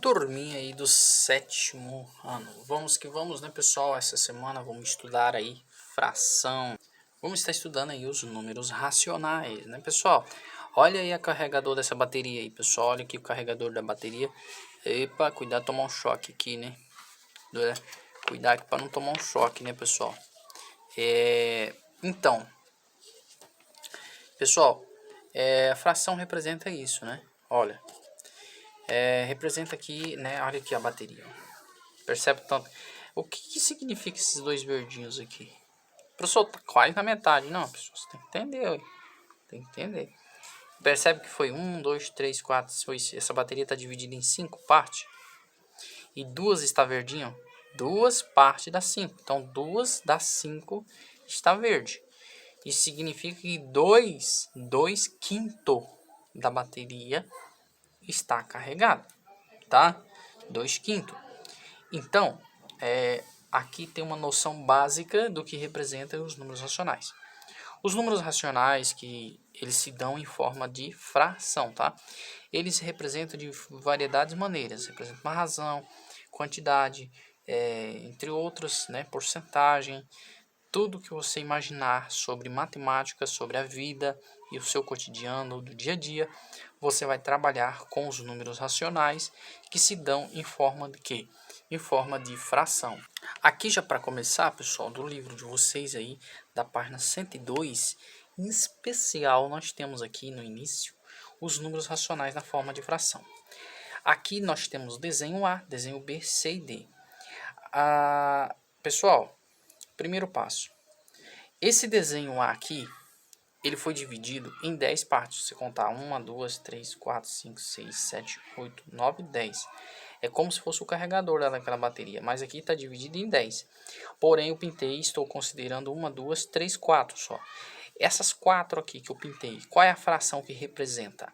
turminha aí do 7º ano. Vamos que vamos, né, pessoal? Essa semana vamos estudar aí fração. Vamos estar estudando aí os números racionais, né, pessoal? Olha aí a carregador dessa bateria aí, pessoal. Olha aqui o carregador da bateria. Epa, cuidado tomar um choque aqui, né? Cuidado para não tomar um choque, né, pessoal? Então, pessoal, a fração representa isso, né? Olha, representa aqui, né? Olha aqui a bateria. Percebe tanto? O que significa esses dois verdinhos aqui? Professor, tá quase na metade. Não, pessoal, você tem que entender. Ué. Tem que entender. Percebe que foi 1, 2, 3, 4, 5. Essa bateria está dividida em 5 partes. E 2 está verdinho. 2 partes das 5. Então, 2 das 5 está verde. Isso significa que 2 quintos da bateria está carregado. Tá? 2 quintos. Então, aqui tem uma noção básica do que representam os números racionais. Os números racionais, que eles se dão em forma de fração, tá? Eles representam de variedades maneiras. Representam uma razão, quantidade, entre outras, né, porcentagem. Tudo que você imaginar sobre matemática, sobre a vida e o seu cotidiano do dia a dia, você vai trabalhar com os números racionais que se dão em forma de quê? Em forma de fração. Aqui já para começar, pessoal, do livro de vocês aí, da página 102, em especial nós temos aqui no início os números racionais na forma de fração. Aqui nós temos desenho A, desenho B, C e D. Pessoal, primeiro passo. Esse desenho A aqui, ele foi dividido em 10 partes. Se contar 1, 2, 3, 4, 5, 6, 7, 8, 9, 10. É como se fosse o carregador daquela bateria, mas aqui está dividido em 10. Porém, eu pintei, estou considerando 1, 2, 3, 4 só. Essas 4 aqui que eu pintei, qual é a fração que representa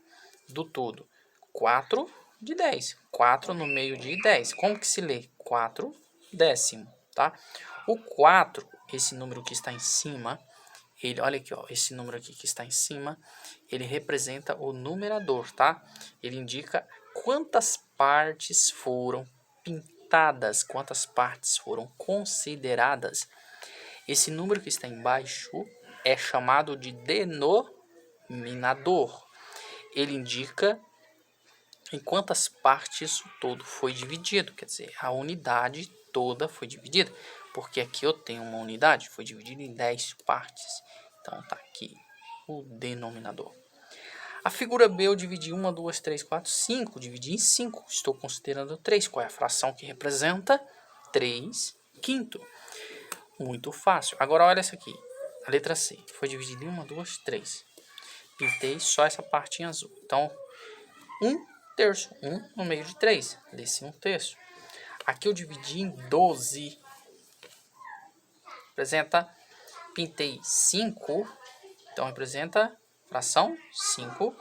do todo? 4 de 10. 4 no meio de 10. Como que se lê? 4 décimo, tá? O 4, esse número que está em cima, olha aqui, ó, esse número aqui que está em cima, ele representa o numerador, tá? Ele indica quantas partes foram pintadas, quantas partes foram consideradas. Esse número que está embaixo é chamado de denominador. Ele indica em quantas partes o todo foi dividido, quer dizer, a unidade toda foi dividida, porque aqui eu tenho uma unidade, foi dividida em 10 partes, então tá aqui o denominador. A figura B eu dividi 1, 2, 3, 4, 5, dividi em 5, estou considerando 3, qual é a fração que representa? 3 quintos. Muito fácil. Agora olha essa aqui, a letra C, foi dividida em 1, 2, 3, pintei só essa parte em azul, então 1 terço, 1 no meio de 3, desse 1 terço. Aqui eu dividi em 12, representa, pintei 5, então representa fração 5,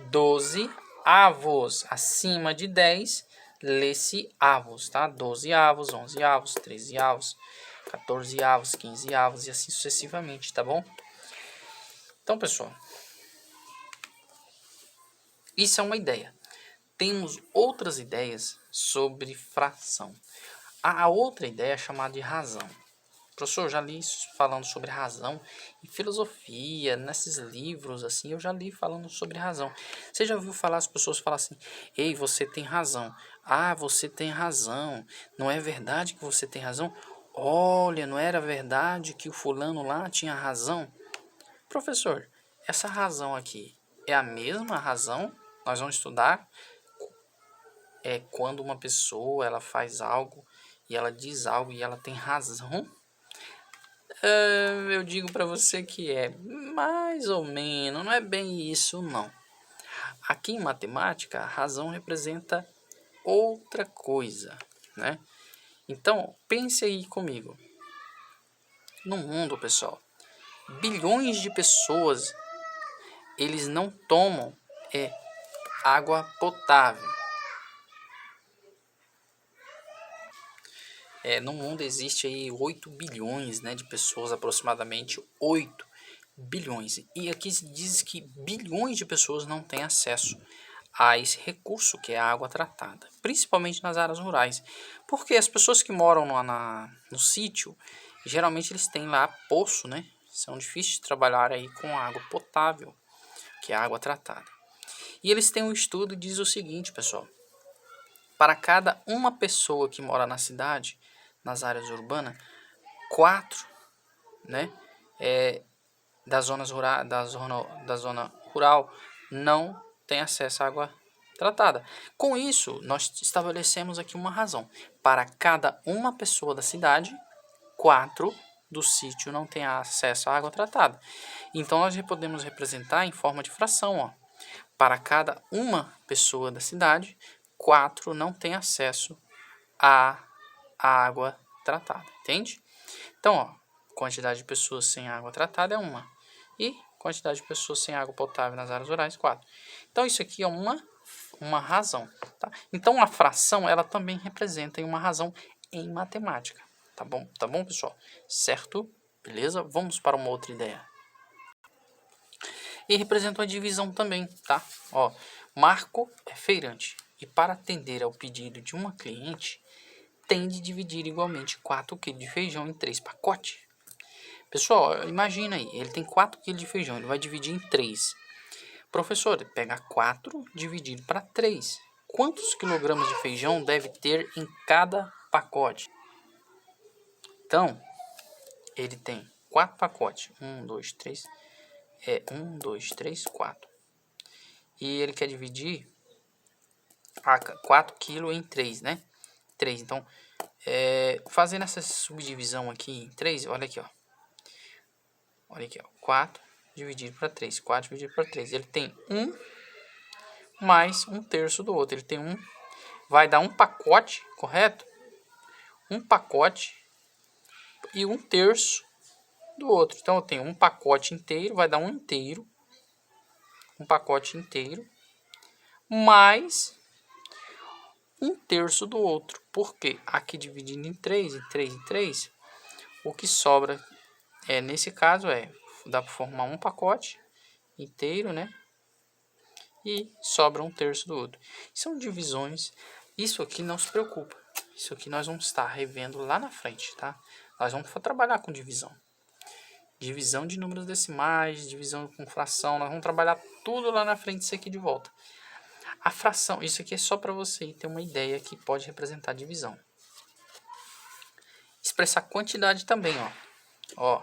12 avos, acima de 10, lê-se avos, tá? 12 avos, 11 avos, 13 avos, 14 avos, 15 avos e assim sucessivamente, tá bom? Então, pessoal, isso é uma ideia. Temos outras ideias sobre fração. A outra ideia é chamada de razão. Professor, eu já li falando sobre razão em filosofia, nesses livros assim, eu já li falando sobre razão. Você já ouviu falar, as pessoas falam assim: "Ei, você tem razão. Ah, você tem razão. Não é verdade que você tem razão? Olha, não era verdade que o fulano lá tinha razão?" Professor, essa razão aqui é a mesma razão? Nós vamos estudar quando uma pessoa ela faz algo e ela diz algo e ela tem razão. Eu digo para você que é mais ou menos, não é bem isso não. Aqui em matemática, a razão representa outra coisa, né? Então, pense aí comigo. No mundo, pessoal, bilhões de pessoas, eles não tomam água potável. No mundo existe aí 8 bilhões, né, de pessoas, aproximadamente 8 bilhões. E aqui se diz que bilhões de pessoas não têm acesso a esse recurso que é a água tratada, principalmente nas áreas rurais. Porque as pessoas que moram no sítio, geralmente eles têm lá poço, né? São difíceis de trabalhar aí com água potável, que é água tratada. E eles têm um estudo que diz o seguinte, pessoal. Para cada uma pessoa que mora na cidade, nas áreas urbanas, 4, né, da zona rural não tem acesso à água tratada. Com isso, nós estabelecemos aqui uma razão. Para cada uma pessoa da cidade, 4 do sítio não tem acesso à água tratada. Então, nós podemos representar em forma de fração. Ó. Para cada uma pessoa da cidade, 4 não tem acesso à água tratada. Entende? Então, ó, quantidade de pessoas sem água tratada é 1. E quantidade de pessoas sem água potável nas áreas rurais, 4. Então, isso aqui é uma razão. Tá? Então, a fração, ela também representa uma razão em matemática. Tá bom, pessoal? Certo? Beleza? Vamos para uma outra ideia. E representa uma divisão também, tá? Ó, Marco é feirante e para atender ao pedido de uma cliente, tem de dividir igualmente 4 kg de feijão em 3 pacotes. Pessoal, imagina aí, ele tem 4 kg de feijão, ele vai dividir em 3. Professor, ele pega 4 dividido para 3. Quantos quilogramas de feijão deve ter em cada pacote? Então, ele tem 4 pacotes. 1, 2, 3. 1, 2, 3, 4. E ele quer dividir 4 kg em 3, né? 3. Então, fazendo essa subdivisão aqui em 3, olha aqui, ó. Olha aqui, ó. 4 dividido para 3. 4 dividido para 3. Ele tem 1 mais 1/3 do outro. Ele tem 1. Vai dar um pacote, correto? Um pacote e 1/3 do outro. Então, eu tenho um pacote inteiro, vai dar um inteiro. Um pacote inteiro. Mais 1/3 do outro. Por quê? Aqui dividindo em 3, em 3, em 3, o que sobra, nesse caso, dá para formar um pacote inteiro, né? E sobra 1/3 do outro. São divisões. Isso aqui não se preocupa. Isso aqui nós vamos estar revendo lá na frente, tá? Nós vamos trabalhar com divisão. Divisão de números decimais, divisão com fração. Nós vamos trabalhar tudo lá na frente, isso aqui de volta. A fração, isso aqui é só para você ter uma ideia que pode representar divisão. Expressar quantidade também, ó.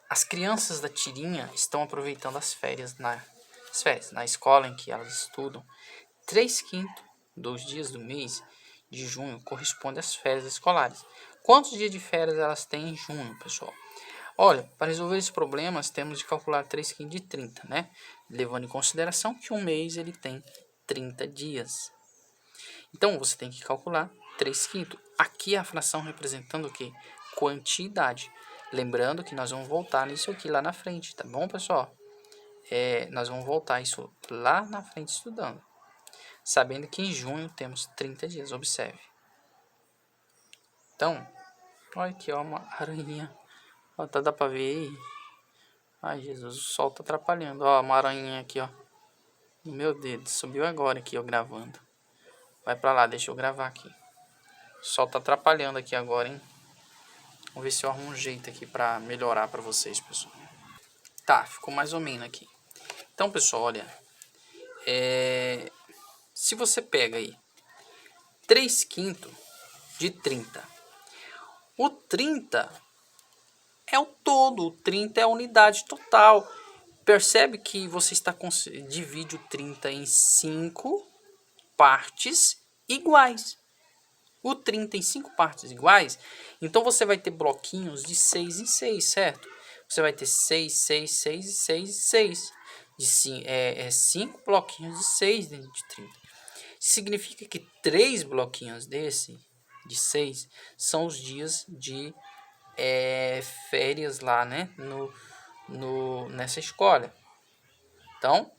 As crianças da tirinha estão aproveitando as férias na escola em que elas estudam. 3/5 dos dias do mês de junho corresponde às férias escolares. Quantos dias de férias elas têm em junho, pessoal? Olha, para resolver esses problemas, temos de calcular 3/5 de 30, né? Levando em consideração que um mês ele tem 30 dias. Então, você tem que calcular 3/5. Aqui a fração representando o quê? Quantidade. Lembrando que nós vamos voltar nisso aqui lá na frente, tá bom, pessoal? Nós vamos voltar isso lá na frente estudando. Sabendo que em junho temos 30 dias, observe. Então, olha aqui, ó, uma aranha. Ó, dá pra ver aí? Ai, Jesus, o sol tá atrapalhando. Ó, uma aranha aqui, ó. No meu dedo, subiu agora aqui, ó, gravando. Vai pra lá, deixa eu gravar aqui. O sol tá atrapalhando aqui agora, hein? Vamos ver se eu arrumo um jeito aqui pra melhorar pra vocês, pessoal. Tá, ficou mais ou menos aqui. Então, pessoal, olha. Se você pega aí 3/5 de 30. O 30 é o todo, o 30 é a unidade total. Percebe que você divide o 30 em 5 partes iguais. O 30 em 5 partes iguais, então você vai ter bloquinhos de 6 em 6, certo? Você vai ter 6, 6, 6 e 6 e 6. 5 bloquinhos de 6 dentro de 30. Significa que 3 bloquinhos de 6 são os dias de férias lá, né? Nessa escola. Então,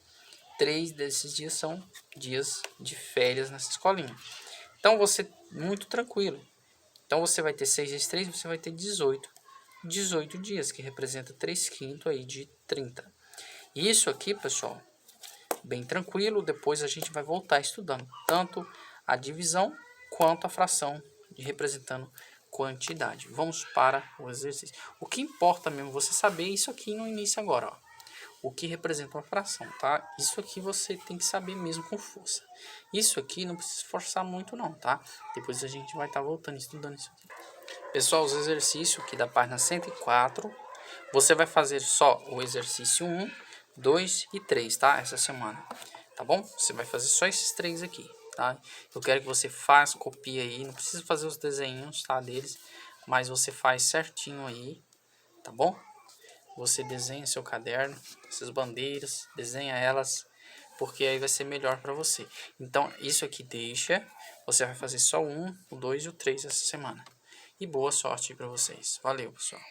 3 desses dias são dias de férias nessa escolinha. Então, muito tranquilo. Então, você vai ter 6 vezes 3, você vai ter 18. 18 dias, que representa 3/5 aí de 30. Isso aqui, pessoal, bem tranquilo. Depois a gente vai voltar estudando tanto a divisão quanto a fração representando quantidade. Vamos para o exercício. O que importa mesmo você saber isso aqui no início agora, ó. O que representa uma fração, tá? Isso aqui você tem que saber mesmo com força. Isso aqui não precisa esforçar muito não, tá? Depois a gente vai estar voltando estudando isso aqui. Pessoal, os exercícios aqui da página 104, você vai fazer só o exercício 1, 2 e 3, tá? Essa semana, tá bom? Você vai fazer só esses 3 aqui, tá? Eu quero que você faça, copie aí, não precisa fazer os desenhos, tá, deles, mas você faz certinho aí, tá bom? Você desenha seu caderno, essas bandeiras, desenha elas, porque aí vai ser melhor para você. Então, isso aqui deixa, você vai fazer só o 1, o 2 e o 3 essa semana. E boa sorte para vocês. Valeu, pessoal.